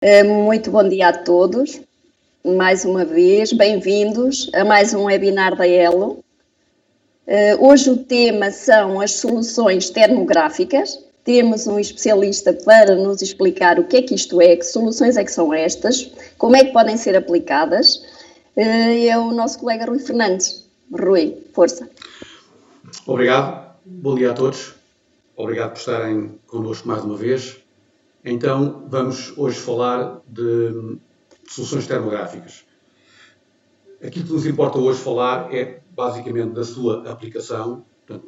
Muito bom dia a todos, mais uma vez, bem-vindos a mais um webinar da ELO. Hoje o tema são as soluções termográficas. Temos um especialista para nos explicar o que é que isto é, que soluções é que são estas, como é que podem ser aplicadas. É o nosso colega Rui Fernandes. Rui, força. Obrigado, bom dia a todos. Obrigado por estarem connosco mais uma vez. Então, vamos hoje falar de soluções termográficas. Aquilo que nos importa hoje falar é basicamente da sua aplicação,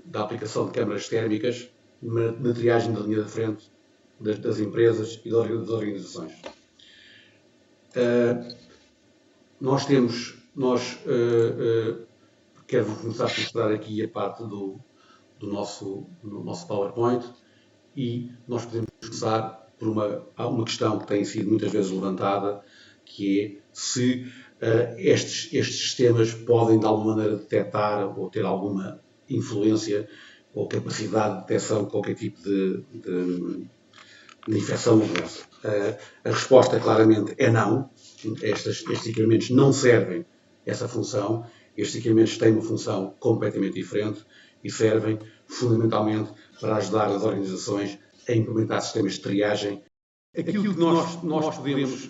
da aplicação de câmaras térmicas na triagem da linha de frente das empresas e das organizações. Quero começar por mostrar aqui a parte do nosso PowerPoint e nós podemos começar por uma questão que tem sido muitas vezes levantada, que é se estes sistemas podem de alguma maneira detectar ou ter alguma influência ou capacidade de detecção de qualquer tipo de infecção ou doença. A resposta claramente é não. Estes equipamentos não servem essa função. Estes equipamentos têm uma função completamente diferente e servem fundamentalmente para ajudar as organizações a implementar sistemas de triagem. Aquilo que nós podemos,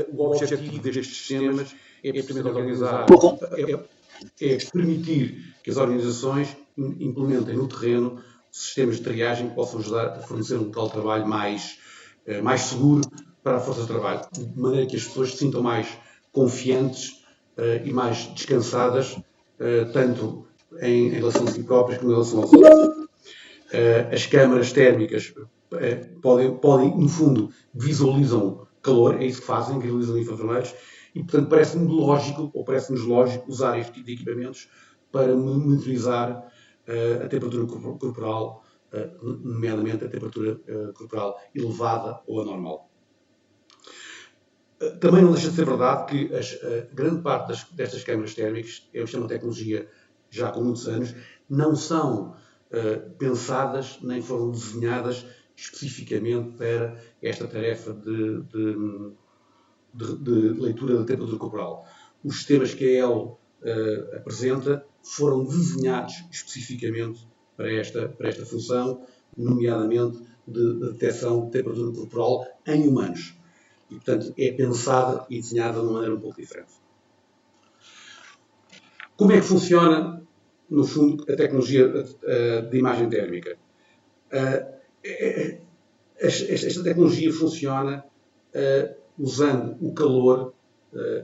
o objetivo destes sistemas é precisamente organizar, é permitir que as organizações implementem no terreno sistemas de triagem que possam ajudar a fornecer um local de trabalho mais seguro para a força de trabalho, de maneira que as pessoas se sintam mais confiantes e mais descansadas, tanto em relação a si próprias como em relação aos outros. As câmaras térmicas podem, no fundo, visualizam calor, é isso que fazem, visualizam infravermelhos, e, portanto, parece-nos lógico usar este tipo de equipamentos para monitorizar a temperatura corporal, nomeadamente a temperatura corporal elevada ou anormal. Também não deixa de ser verdade que grande parte destas câmaras térmicas, isto é uma tecnologia já com muitos anos, não são pensadas nem foram desenhadas especificamente para esta tarefa de leitura da temperatura corporal. Os sistemas que a ELO apresenta foram desenhados especificamente para esta função, nomeadamente de detecção de temperatura corporal em humanos. E, portanto, é pensada e desenhada de uma maneira um pouco diferente. Como é que funciona, no fundo, a tecnologia de imagem térmica? Esta tecnologia funciona usando o calor,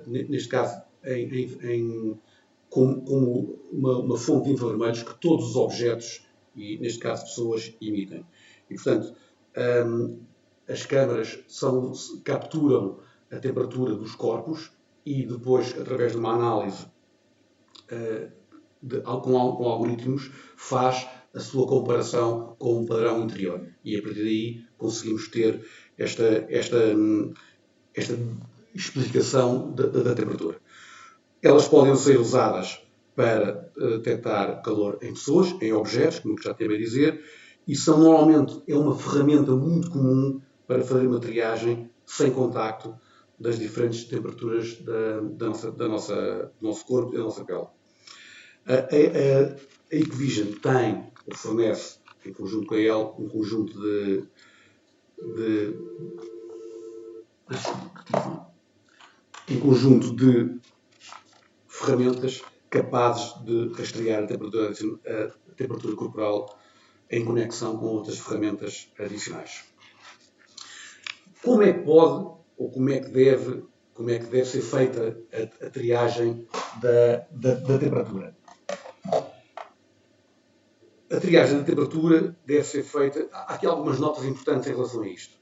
neste caso, como uma fonte de infravermelhos que todos os objetos, e neste caso pessoas, emitem. E, portanto, as câmaras capturam a temperatura dos corpos e depois, através de uma análise com algoritmos, faz a sua comparação com um padrão interior. E a partir daí conseguimos ter esta explicação da temperatura. Elas podem ser usadas para detectar calor em pessoas, em objetos, como já teve a dizer, e normalmente uma ferramenta muito comum para fazer uma triagem sem contacto das diferentes temperaturas do nosso corpo e da nossa pele. A Ecovision tem ou fornece, em conjunto com a EL, um conjunto de ferramentas capazes de rastrear a temperatura corporal em conexão com outras ferramentas adicionais. Como é que pode ou como é que deve ser feita a triagem da temperatura? A triagem da temperatura deve ser feita... Há aqui algumas notas importantes em relação a isto.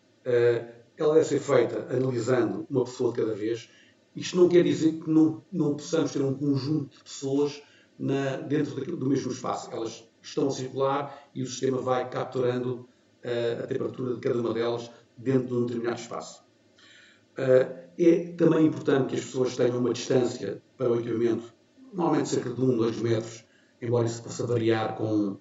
Ela deve ser feita analisando uma pessoa de cada vez. Isto não quer dizer que não possamos ter um conjunto de pessoas dentro do mesmo espaço. Elas estão a circular e o sistema vai capturando a temperatura de cada uma delas dentro de um determinado espaço. É também importante que as pessoas tenham uma distância para o equipamento, normalmente cerca de 1-2 metros, embora isso possa variar com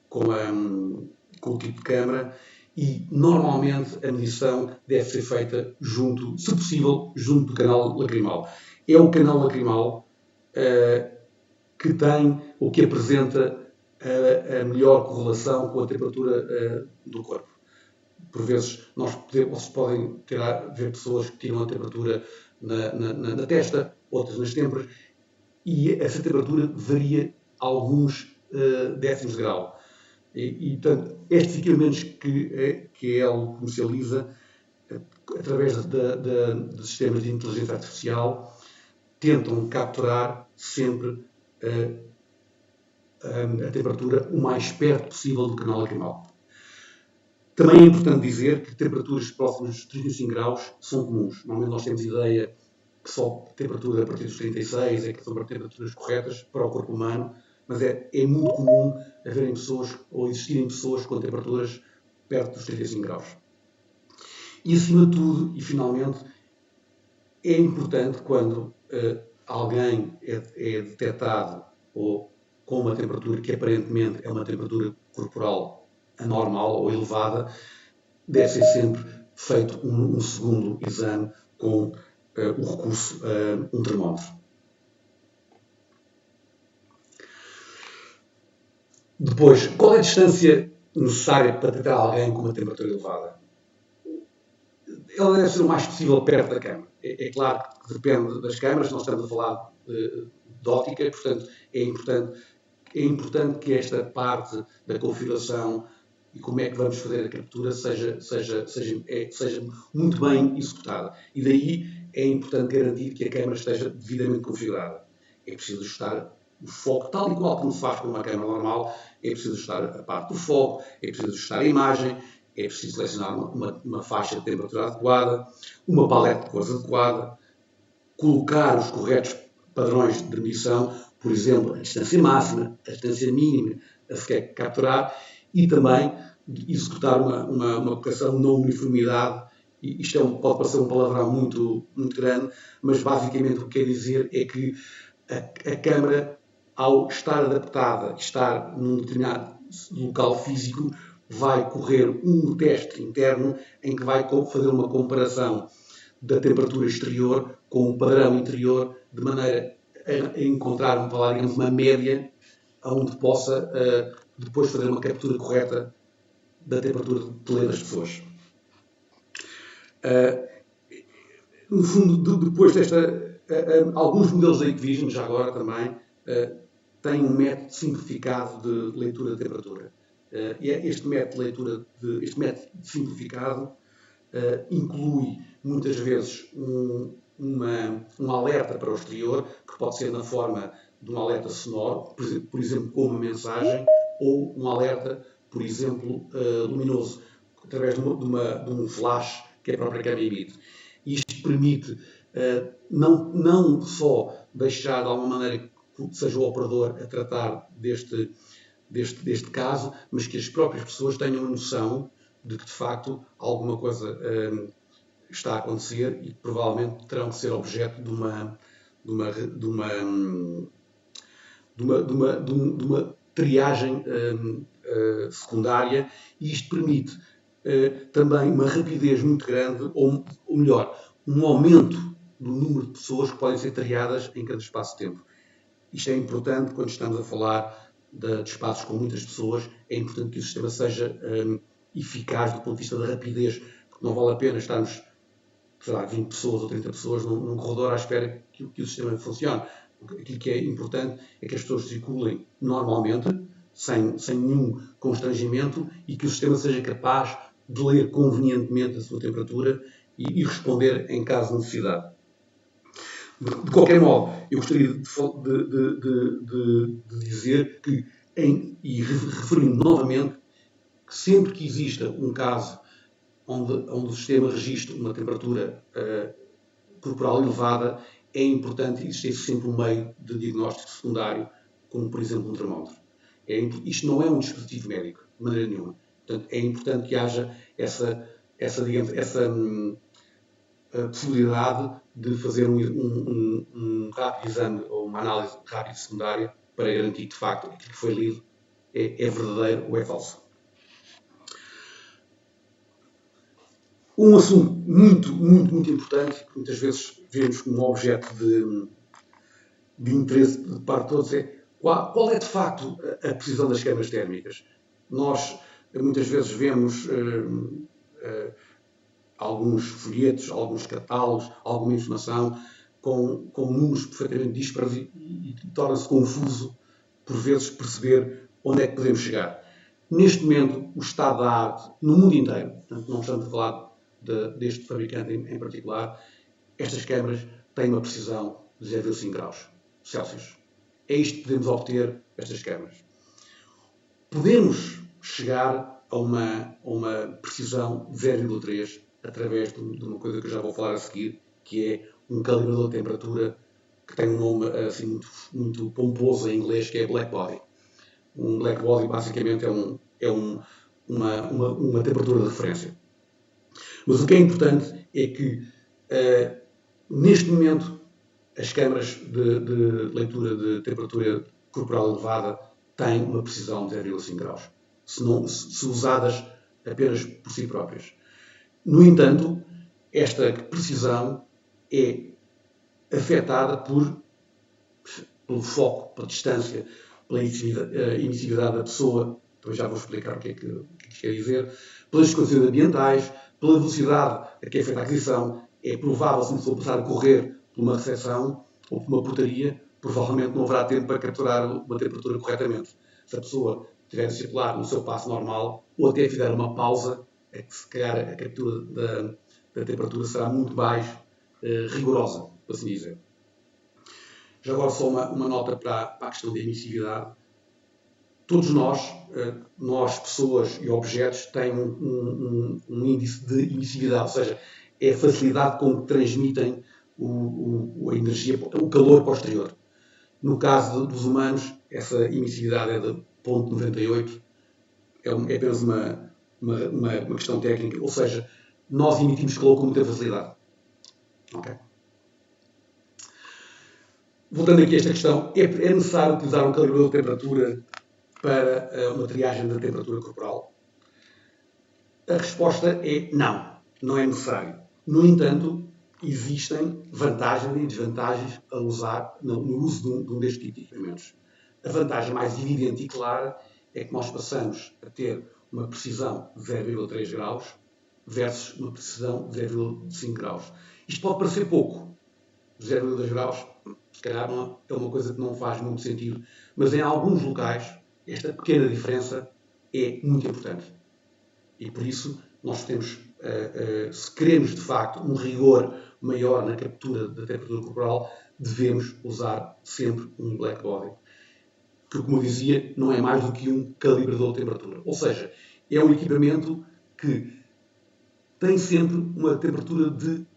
o tipo de câmara, e normalmente a medição deve ser feita junto, se possível, junto do canal lacrimal. É o canal lacrimal que tem ou que apresenta a melhor correlação com a temperatura do corpo. Por vezes, vocês podem ver pessoas que tiram a temperatura na testa, outras nas têmporas, e essa temperatura varia alguns décimos de grau. Portanto, estes equipamentos que a ELO comercializa, através de sistemas de inteligência artificial, tentam capturar sempre a temperatura o mais perto possível do canal lacrimal. Também é importante dizer que temperaturas próximas dos 35 graus são comuns. Normalmente nós temos ideia que só a temperatura a partir dos 36 é que são temperaturas corretas para o corpo humano, mas é muito comum haverem pessoas ou existirem pessoas com temperaturas perto dos 35 graus. E acima de tudo, e finalmente, é importante quando alguém é detectado ou com uma temperatura que aparentemente é uma temperatura corporal anormal ou elevada, deve ser sempre feito um segundo exame com o recurso a um termómetro. Depois, qual é a distância necessária para detectar alguém com uma temperatura elevada? Ela deve ser o mais possível perto da câmara. É claro que depende das câmaras, nós estamos a falar de óptica, portanto é importante que esta parte da configuração e como é que vamos fazer a captura seja muito bem executada. E daí é importante garantir que a câmara esteja devidamente configurada. É preciso ajustar o foco, tal e qual como se faz com uma câmara normal, é preciso ajustar a parte do foco, é preciso ajustar a imagem, é preciso selecionar uma faixa de temperatura adequada, uma paleta de cores adequada, colocar os corretos padrões de medição, por exemplo, a distância máxima, a distância mínima a se quer capturar, e também executar uma correção na uniformidade. E isto pode parecer um palavrão muito, muito grande, mas basicamente o que quer dizer é que a câmara, ao estar adaptada, estar num determinado local físico, vai correr um teste interno em que vai fazer uma comparação da temperatura exterior com o padrão interior, de maneira a encontrar uma média onde possa depois fazer uma captura correta da temperatura de lei das pessoas. No fundo, depois alguns modelos da Hikvision, já agora também, têm um método simplificado de leitura de temperatura. E este método simplificado inclui muitas vezes um alerta para o exterior, que pode ser na forma de um alerta sonoro, por exemplo, com uma mensagem, ou um alerta, por exemplo, luminoso, através de um flash que a própria câmara emite. Isto permite não só deixar de alguma maneira que seja o operador a tratar deste caso, mas que as próprias pessoas tenham a noção de que, de facto, alguma coisa está a acontecer e que provavelmente terão que ser objeto de uma triagem secundária, e isto permite também uma rapidez muito grande, ou melhor, um aumento do número de pessoas que podem ser triadas em cada espaço de tempo. Isto é importante quando estamos a falar de espaços com muitas pessoas, é importante que o sistema seja eficaz do ponto de vista da rapidez, porque não vale a pena estarmos, sei lá, 20 pessoas ou 30 pessoas num corredor à espera que o sistema funcione. Aquilo que é importante é que as pessoas circulem normalmente, sem nenhum constrangimento, e que o sistema seja capaz de ler convenientemente a sua temperatura e responder em caso de necessidade. De qualquer modo, eu gostaria de dizer que, e referindo novamente, que sempre que exista um caso onde o sistema registre uma temperatura corporal elevada, é importante existir sempre um meio de diagnóstico secundário, como por exemplo um termómetro. Isto não é um dispositivo médico, de maneira nenhuma. Portanto, é importante que haja essa possibilidade de fazer um rápido exame ou uma análise rápida secundária para garantir que, de facto, aquilo que foi lido é verdadeiro ou é falso. Um assunto muito importante, que muitas vezes vemos como objeto de interesse de parte de todos, é qual é de facto a precisão das câmaras térmicas. Nós muitas vezes vemos alguns folhetos, alguns catálogos, alguma informação com números perfeitamente dispares e torna-se confuso, por vezes, perceber onde é que podemos chegar. Neste momento, o estado da arte, no mundo inteiro, portanto, não estamos a falar deste fabricante em particular, estas câmaras têm uma precisão de 0,5 graus Celsius. É isto que podemos obter estas câmaras. Podemos chegar a uma precisão de 0,3 através de uma coisa que eu já vou falar a seguir, que é um calibrador de temperatura que tem um nome assim, muito pomposo em inglês, que é Black Body. Um Black Body basicamente é uma temperatura de referência. Mas o que é importante é que neste momento as câmaras de leitura de temperatura corporal elevada têm uma precisão de 0,5 graus, se usadas apenas por si próprias. No entanto, esta precisão é afetada pelo foco, pela distância, pela emissividade da pessoa, depois já vou explicar o que é que isto quer dizer, pelas condições ambientais, pela velocidade a que é feita a aquisição. É provável, se uma pessoa passar a correr por uma recepção ou por uma portaria, provavelmente não haverá tempo para capturar uma temperatura corretamente. Se a pessoa estiver a circular no seu passo normal, ou até fizer uma pausa, é que se calhar a captura da temperatura será muito mais rigorosa, por assim dizer. Já agora só uma nota para a questão da emissividade. Todos nós, pessoas e objetos, têm um índice de emissividade, ou seja, é a facilidade com que transmitem a energia, o calor para o exterior. No caso dos humanos, essa emissividade é de 0,98, é apenas uma questão técnica, ou seja, nós emitimos calor com muita facilidade. Okay. Voltando aqui a esta questão, é necessário utilizar um calibrador de temperatura para uma triagem da temperatura corporal? A resposta é não é necessário. No entanto, existem vantagens e desvantagens a usar no uso de um deste tipo de equipamentos. A vantagem mais evidente e clara é que nós passamos a ter uma precisão de 0,3 graus versus uma precisão de 0,5 graus. Isto pode parecer pouco. 0,2 graus, se calhar é uma coisa que não faz muito sentido, mas em alguns locais esta pequena diferença é muito importante. E por isso nós temos, se queremos de facto um rigor maior na captura da temperatura corporal, devemos usar sempre um black body, que, como eu dizia, não é mais do que um calibrador de temperatura. Ou seja, é um equipamento que tem sempre uma temperatura de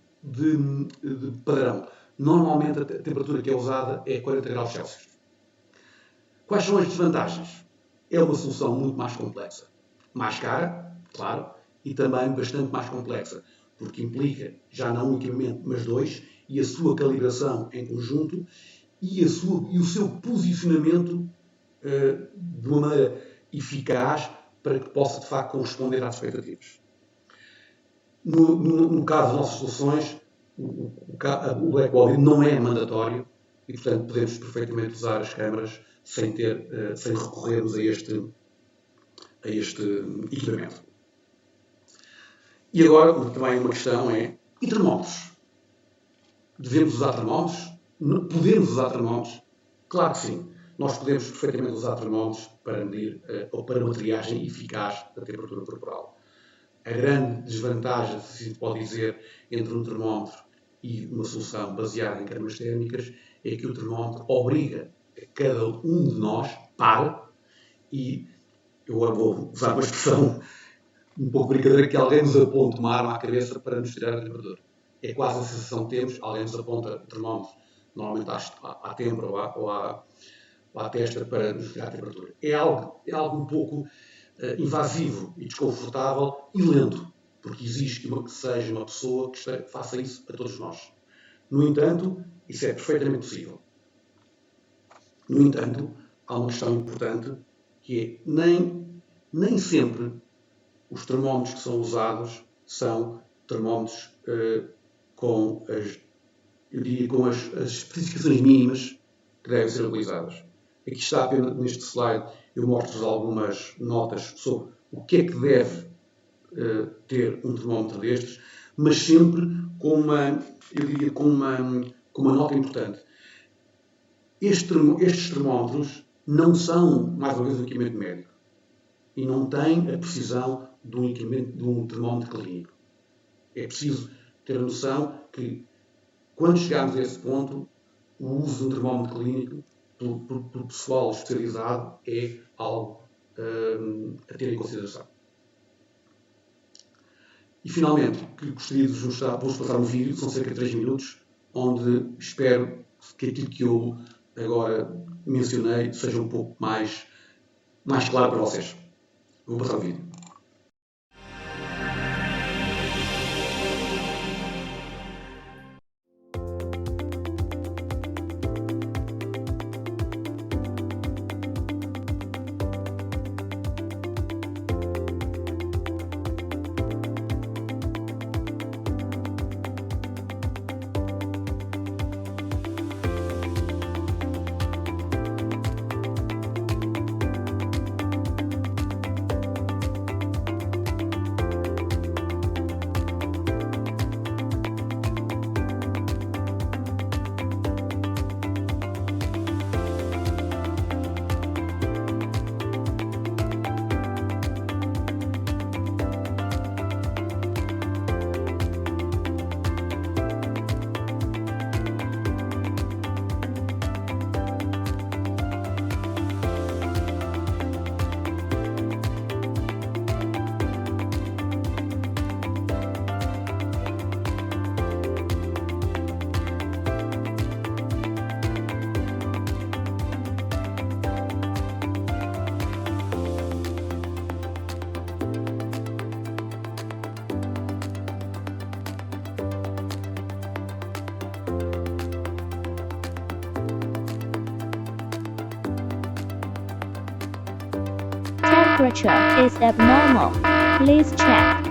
padrão. Normalmente a temperatura que é usada é 40 graus Celsius. Quais são as desvantagens? É uma solução muito mais complexa. Mais cara, claro, e também bastante mais complexa, porque implica já não um equipamento, mas dois, e a sua calibração em conjunto e o seu posicionamento de uma maneira eficaz para que possa, de facto, corresponder às expectativas. No caso das nossas soluções, o black body não é mandatório e, portanto, podemos perfeitamente usar as câmaras sem recorrermos a este equipamento. E agora, também uma questão é, e termómetros? Devemos usar termómetros? Podemos usar termómetros? Claro que sim. Nós podemos perfeitamente usar termómetros para medir ou para uma triagem eficaz da temperatura corporal. A grande desvantagem, se se pode dizer, entre um termómetro e uma solução baseada em câmaras térmicas é que o termómetro obriga cada um de nós para, e eu agora vou usar uma expressão um pouco brincadeira, que alguém nos aponta uma arma à cabeça para nos tirar a temperatura. É quase a sensação que temos, alguém nos aponta o termómetro, normalmente à têmpora ou à testa, para nos tirar a temperatura. É algo um pouco invasivo e desconfortável e lento, porque exige que seja uma pessoa que faça isso a todos nós. No entanto, isso é perfeitamente possível. No entanto, há uma questão importante, que é nem sempre os termómetros que são usados são termómetros com as especificações mínimas que devem ser utilizadas. Aqui está apenas neste slide, eu mostro-vos algumas notas sobre o que é que deve ter um termómetro destes, mas sempre com uma nota importante. Estes termómetros não são, mais uma vez, um equipamento médico e não têm a precisão de um termómetro clínico. É preciso ter a noção que, quando chegarmos a esse ponto, o uso de um termómetro clínico por pessoal especializado é algo a ter em consideração. E, finalmente, que gostaria de vos mostrar, vou-vos passar um vídeo, são cerca de 3 minutos, onde espero que aquilo que eu agora mencionei seja um pouco mais claro para vocês. Vou passar o vídeo. Temperature is abnormal. Please check.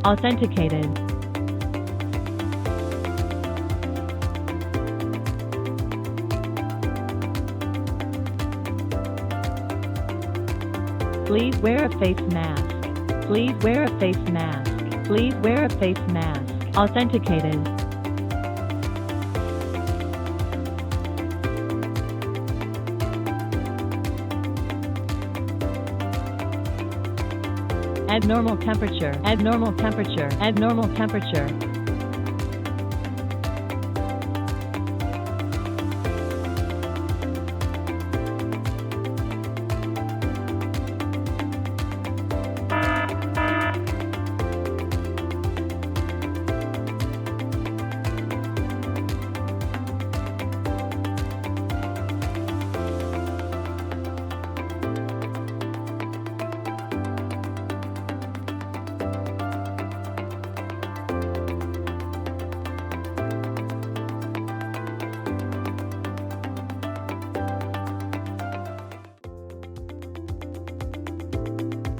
Authenticated. Please wear a face mask. Please wear a face mask. Please wear a face mask. Authenticated. Abnormal temperature. Abnormal temperature. Abnormal temperature.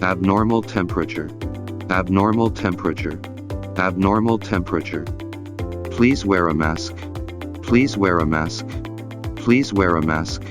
Abnormal temperature. Abnormal temperature. Abnormal temperature. Please wear a mask. Please wear a mask. Please wear a mask.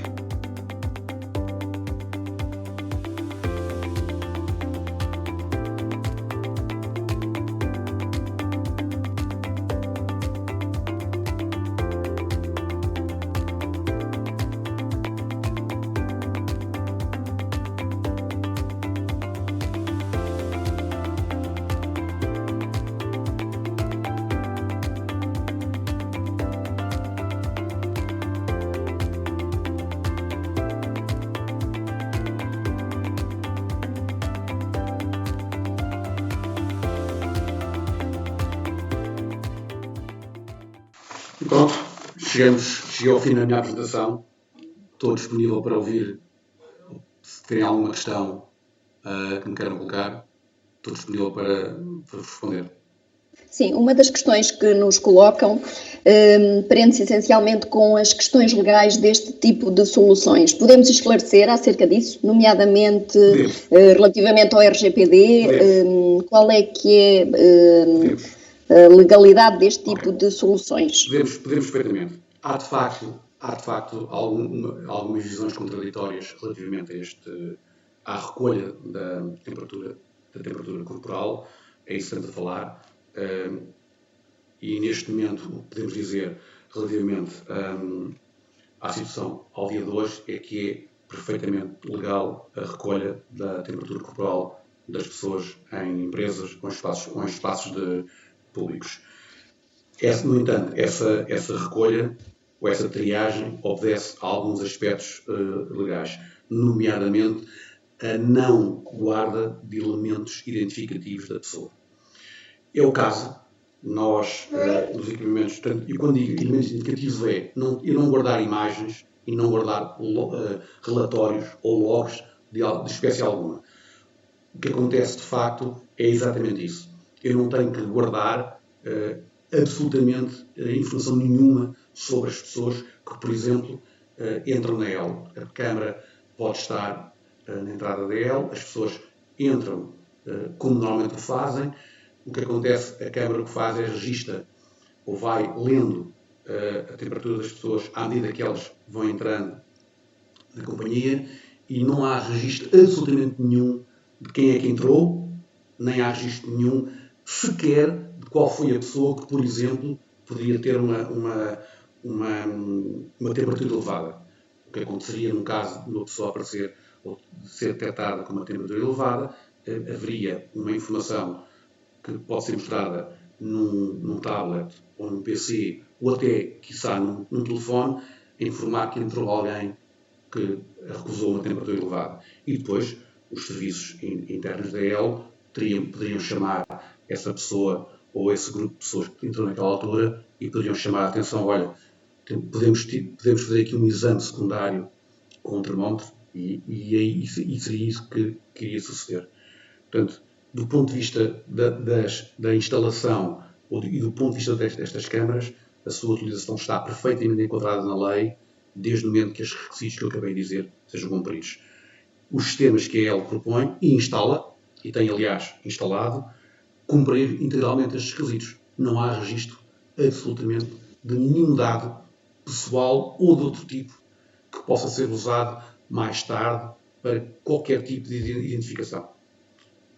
E pronto, cheguei ao fim da minha apresentação. Estou disponível para ouvir, se tiverem alguma questão que me queiram colocar, estou disponível para responder. Sim, uma das questões que nos colocam prende-se essencialmente com as questões legais deste tipo de soluções. Podemos esclarecer acerca disso, nomeadamente relativamente ao RGPD, qual é que é a legalidade deste tipo de soluções? Podemos perfeitamente. Há de facto algumas visões contraditórias relativamente à recolha da temperatura corporal, é isso que estamos a falar, e neste momento o que podemos dizer relativamente à situação ao dia de hoje é que é perfeitamente legal a recolha da temperatura corporal das pessoas em empresas com espaços públicos. No entanto, essa recolha ou essa triagem obedece a alguns aspectos legais, nomeadamente a não guarda de elementos identificativos da pessoa. É o caso, nós, nos equipamentos, e quando digo elementos identificativos eu não guardar imagens e não guardar relatórios ou logs de espécie alguma. O que acontece de facto é exatamente isso. Eu não tenho que guardar absolutamente informação nenhuma sobre as pessoas que, por exemplo, entram na EL. A câmara pode estar na entrada da EL, as pessoas entram como normalmente o fazem. O que acontece, a câmara o que faz é registra ou vai lendo a temperatura das pessoas à medida que elas vão entrando na companhia e não há registro absolutamente nenhum de quem é que entrou, nem há registro nenhum sequer de qual foi a pessoa que, por exemplo, poderia ter uma temperatura elevada. O que aconteceria no caso de uma pessoa aparecer ou de ser detectada com uma temperatura elevada, haveria uma informação que pode ser mostrada num tablet ou num PC ou até, quiçá, num telefone, a informar que entrou alguém que recusou uma temperatura elevada. E depois, os serviços internos da EL poderiam chamar essa pessoa ou esse grupo de pessoas que entrou naquela altura e poderiam chamar a atenção, olha, podemos fazer aqui um exame secundário com um termómetro e seria isso que iria suceder. Portanto, do ponto de vista da instalação e do ponto de vista destas câmaras, a sua utilização está perfeitamente enquadrada na lei, desde o momento que os requisitos que eu acabei de dizer sejam cumpridos. Os sistemas que a EL propõe e instala, e tem aliás instalado, cumprir integralmente estes requisitos. Não há registro absolutamente de nenhum dado pessoal ou de outro tipo que possa ser usado mais tarde para qualquer tipo de identificação.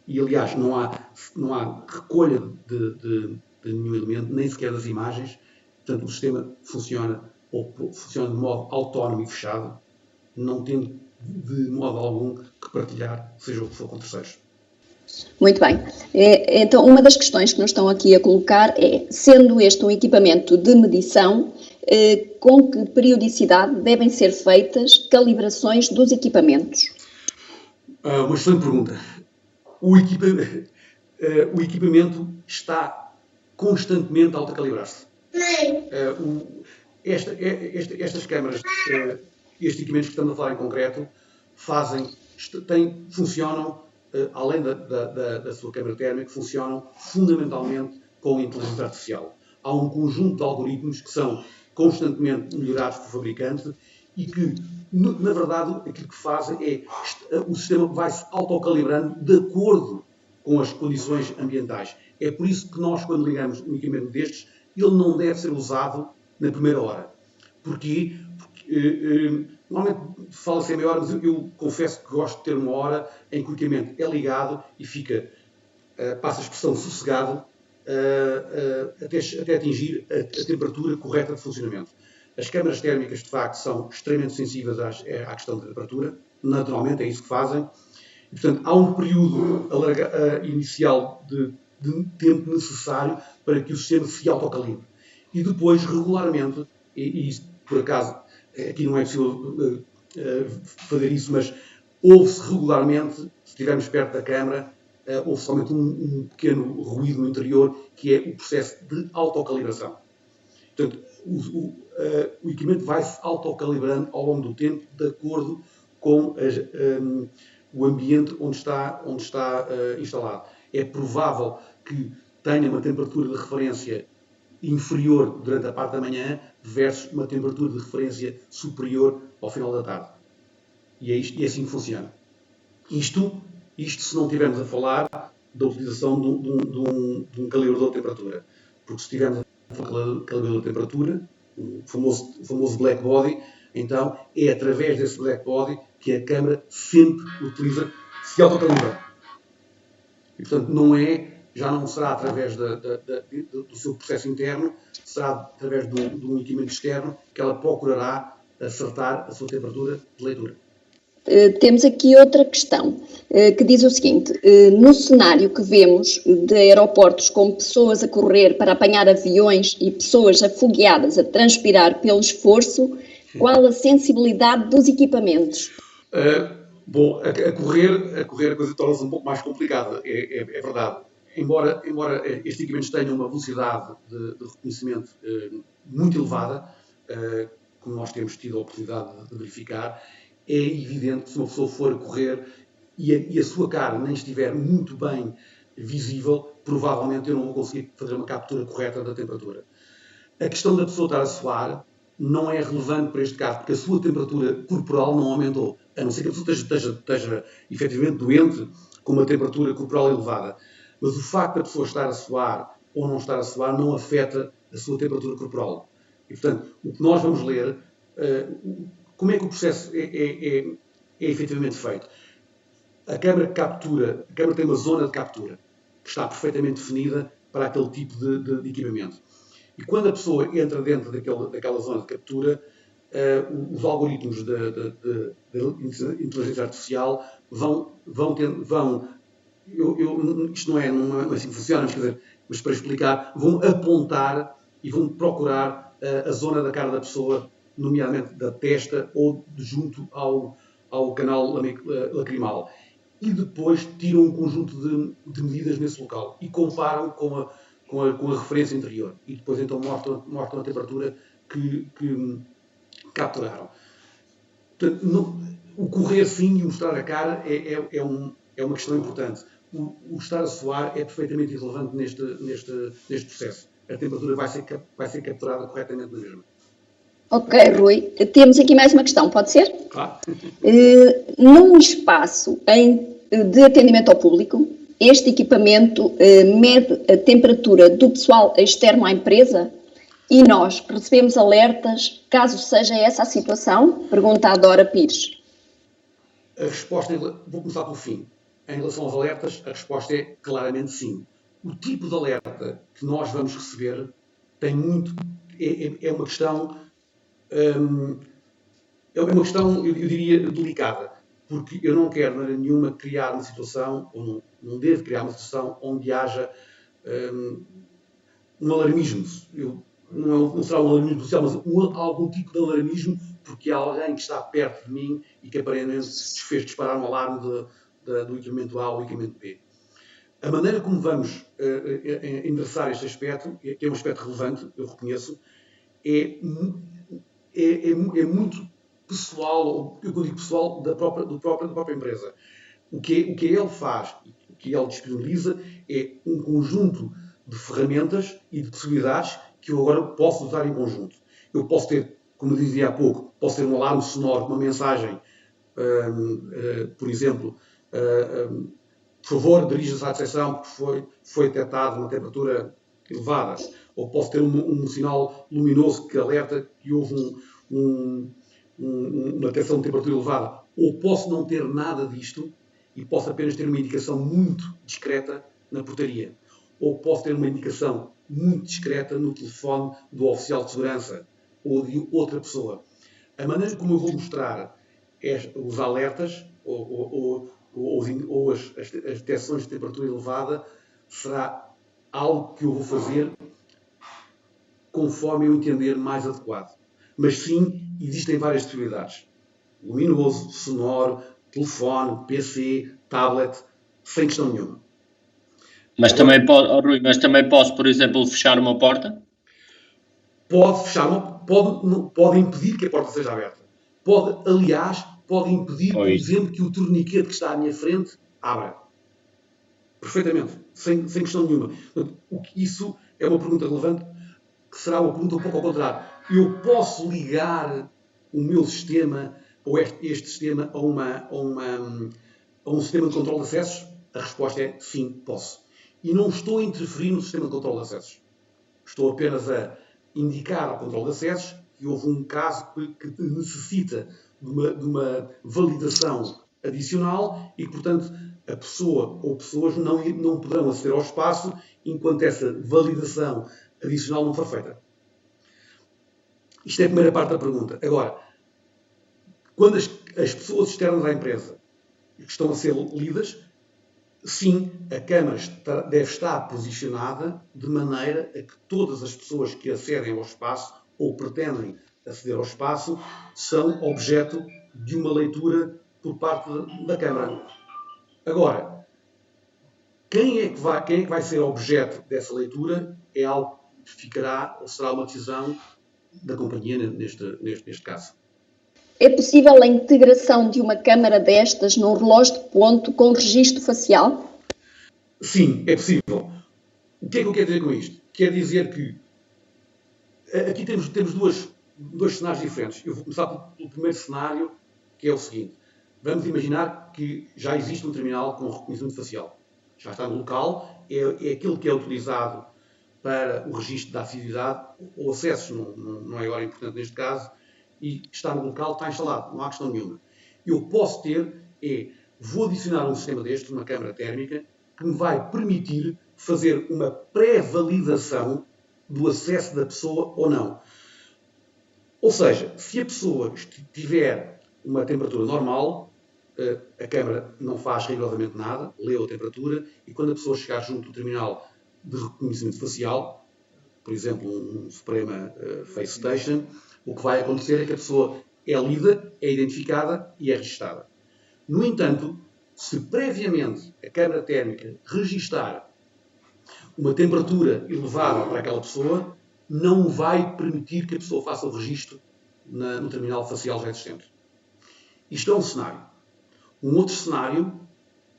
E, aliás, não há recolha de nenhum elemento, nem sequer das imagens. Portanto, o sistema funciona de modo autónomo e fechado, não tendo de modo algum que partilhar, seja o que for, com terceiros. Muito bem. Então, uma das questões que nos estão aqui a colocar é, sendo este um equipamento de medição, com que periodicidade devem ser feitas calibrações dos equipamentos? Uma excelente pergunta. O equipamento está constantemente a autocalibrar-se. Estas câmaras, estes equipamentos que estamos a falar em concreto, funcionam, além da sua câmara térmica, funcionam fundamentalmente com inteligência artificial. Há um conjunto de algoritmos que são constantemente melhorados pelo fabricante e que, na verdade, aquilo que fazem é o sistema vai-se autocalibrando de acordo com as condições ambientais. É por isso que nós, quando ligamos um equipamento destes, ele não deve ser usado na primeira hora. Porquê? Porque normalmente fala-se em meia hora, mas eu confesso que gosto de ter uma hora em que o equipamento é ligado e fica, passa a expressão, sossegado, até atingir a temperatura correta de funcionamento. As câmaras térmicas, de facto, são extremamente sensíveis à questão da temperatura. Naturalmente, é isso que fazem. E, portanto, há um período inicial de tempo necessário para que o sistema se autocalibre. E depois, regularmente, e isto, por acaso, aqui não é possível fazer isso, mas ouve-se regularmente, se estivermos perto da câmara, houve somente um pequeno ruído no interior, que é o processo de autocalibração. Portanto, o equipamento vai-se autocalibrando ao longo do tempo, de acordo com o ambiente onde está instalado. É provável que tenha uma temperatura de referência inferior durante a parte da manhã versus uma temperatura de referência superior ao final da tarde. E é assim que funciona. Isto se não estivermos a falar da utilização de um calibrador de temperatura. Porque se estivermos a falar de calibrador de temperatura, o famoso black body, então é através desse black body que a câmara sempre utiliza, se autocalibra. E portanto já não será através do seu processo interno, será através de um equipamento externo que ela procurará acertar a sua temperatura de leitura. Temos aqui outra questão que diz o seguinte: no cenário que vemos de aeroportos com pessoas a correr para apanhar aviões e pessoas afogueadas a transpirar pelo esforço, qual a sensibilidade dos equipamentos? Bom, a correr a coisa torna-se um pouco mais complicada, é verdade. Embora estes equipamentos tenham uma velocidade de reconhecimento muito elevada, como nós temos tido a oportunidade de verificar, é evidente que se uma pessoa for a correr e a sua cara nem estiver muito bem visível, provavelmente eu não vou conseguir fazer uma captura correta da temperatura. A questão da pessoa estar a suar não é relevante para este caso, porque a sua temperatura corporal não aumentou, a não ser que a pessoa esteja efetivamente doente com uma temperatura corporal elevada. Mas o facto da pessoa estar a suar ou não estar a suar não afeta a sua temperatura corporal. E, portanto, o que nós vamos ler, como é que o processo é efetivamente feito? A câmara tem uma zona de captura que está perfeitamente definida para aquele tipo de equipamento. E quando a pessoa entra dentro daquela zona de captura, os algoritmos da inteligência artificial isto não é assim que funciona, mas para explicar, vão apontar e vão procurar a zona da cara da pessoa, nomeadamente da testa ou junto ao canal lacrimal. E depois tiram um conjunto de medidas nesse local e comparam com a referência anterior. E depois então mostram a temperatura que capturaram. Portanto, o correr sim e o mostrar a cara é uma questão importante. O estar a suar é perfeitamente irrelevante neste processo. A temperatura vai ser capturada corretamente na mesma. Ok, Rui. Temos aqui mais uma questão, pode ser? Claro. Num espaço de atendimento ao público, este equipamento mede a temperatura do pessoal externo à empresa e nós recebemos alertas caso seja essa a situação? Pergunta a Dora Pires. A resposta, vou começar pelo fim. Em relação aos alertas, a resposta é claramente sim. O tipo de alerta que nós vamos receber é uma questão, eu diria, delicada, porque eu não quero, de maneira nenhuma, criar uma situação, ou não devo criar uma situação onde haja um alarmismo. Não será um alarmismo social, mas algum tipo de alarmismo, porque há alguém que está perto de mim e que aparentemente fez disparar um alarme do equipamento A ou equipamento B. A maneira como vamos endereçar este aspecto, que é um aspecto relevante, eu reconheço, é muito pessoal, ou eu digo pessoal, da própria empresa. O que ele faz, o que ele disponibiliza, é um conjunto de ferramentas e de possibilidades que eu agora posso usar em conjunto. Eu posso ter, como eu dizia há pouco, posso ter um alarme sonoro, uma mensagem, por exemplo, por favor, dirija-se à recepção porque foi detectada uma temperatura elevada. Ou posso ter um sinal luminoso que alerta que houve uma detecção de temperatura elevada. Ou posso não ter nada disto e posso apenas ter uma indicação muito discreta na portaria. Ou posso ter uma indicação muito discreta no telefone do oficial de segurança ou de outra pessoa. A maneira como eu vou mostrar os alertas ou as detecções de temperatura elevada será algo que eu vou fazer conforme eu entender mais adequado. Mas sim, existem várias possibilidades. Luminoso, sonoro, telefone, PC, tablet, sem questão nenhuma. Mas também posso, por exemplo, fechar uma porta? Pode fechar, pode impedir que a porta seja aberta. Aliás, pode impedir, por exemplo, que o torniquete que está à minha frente abra. Perfeitamente, sem questão nenhuma. Portanto, isso é uma pergunta relevante, que será uma pergunta um pouco ao contrário. Eu posso ligar o meu sistema, ou este sistema, a um sistema de controle de acessos? A resposta é sim, posso. E não estou a interferir no sistema de controle de acessos. Estou apenas a indicar ao controle de acessos que houve um caso que necessita de uma validação adicional e que, portanto, a pessoa ou pessoas não poderão aceder ao espaço enquanto essa validação adicional não for feita. Isto é a primeira parte da pergunta. Agora, quando as pessoas externas à empresa estão a ser lidas, sim, a Câmara deve estar posicionada de maneira a que todas as pessoas que acedem ao espaço ou pretendem aceder ao espaço são objeto de uma leitura por parte da Câmara. Agora, quem é que vai ser objeto dessa leitura é algo que ficará ou será uma decisão da companhia neste caso. É possível a integração de uma câmara destas num relógio de ponto com registro facial? Sim, é possível. O que é que eu quero dizer com isto? Quer dizer que aqui temos dois cenários diferentes. Eu vou começar pelo primeiro cenário, que é o seguinte. Vamos imaginar que já existe um terminal com reconhecimento facial. Já está no local, é aquele que é utilizado para o registro da atividade, o acesso não é agora importante neste caso, e está no local, está instalado, não há questão nenhuma. Eu posso vou adicionar um sistema deste, uma câmara térmica, que me vai permitir fazer uma pré-validação do acesso da pessoa ou não. Ou seja, se a pessoa tiver uma temperatura normal, a câmara não faz rigorosamente nada, lê a temperatura, e quando a pessoa chegar junto do terminal de reconhecimento facial, por exemplo, um Suprema Face Station, o que vai acontecer é que a pessoa é lida, é identificada e é registada. No entanto, se previamente a câmara térmica registar uma temperatura elevada para aquela pessoa, não vai permitir que a pessoa faça o registro no terminal facial já existente. Isto é um cenário. Um outro cenário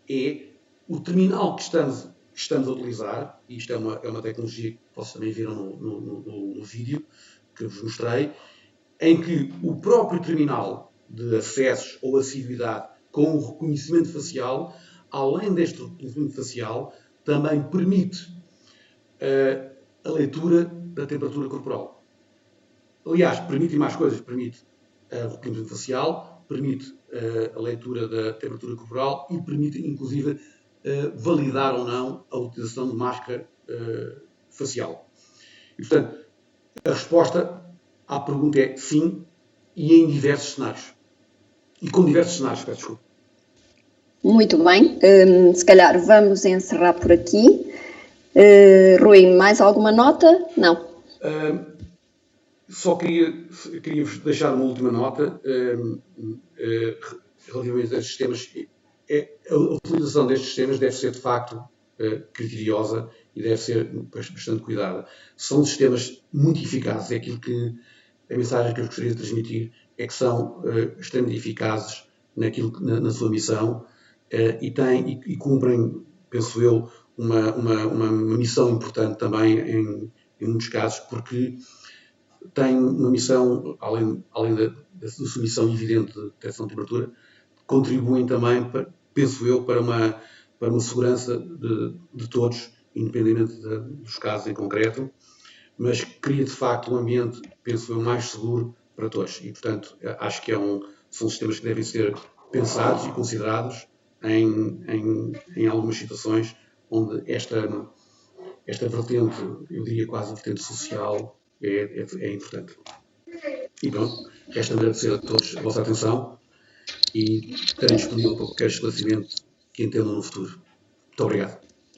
é o terminal que estamos a utilizar, e isto é uma tecnologia que vocês também viram no vídeo que vos mostrei, em que o próprio terminal de acessos ou assiduidade com o reconhecimento facial, além deste reconhecimento facial, também permite a leitura da temperatura corporal. Aliás, permite mais coisas. Permite o reconhecimento facial, permite a leitura da temperatura corporal e permite, inclusive, validar ou não a utilização de máscara facial. E, portanto, a resposta à pergunta é sim, e em diversos cenários. E com diversos cenários, peço desculpa. Muito bem. Se calhar vamos encerrar por aqui. Rui, mais alguma nota? Não. Só queria-vos deixar uma última nota relativamente a estes sistemas. A utilização destes sistemas deve ser, de facto, criteriosa e deve ser bastante cuidada. São sistemas muito eficazes. É aquilo que a mensagem que eu gostaria de transmitir é que são extremamente eficazes na sua missão e cumprem, penso eu, uma missão importante também em muitos casos, porque têm uma missão, além da sua missão evidente de detecção de temperatura, contribuem também, penso eu, para uma segurança de todos, independentemente dos casos em concreto, mas cria de facto um ambiente, penso eu, mais seguro para todos. E, portanto, acho que são sistemas que devem ser pensados e considerados em algumas situações onde esta vertente, eu diria quase a vertente social, é importante. E pronto, resta agradecer a todos a vossa atenção e estarei disponível para qualquer esclarecimento que entendam no futuro. Muito obrigado.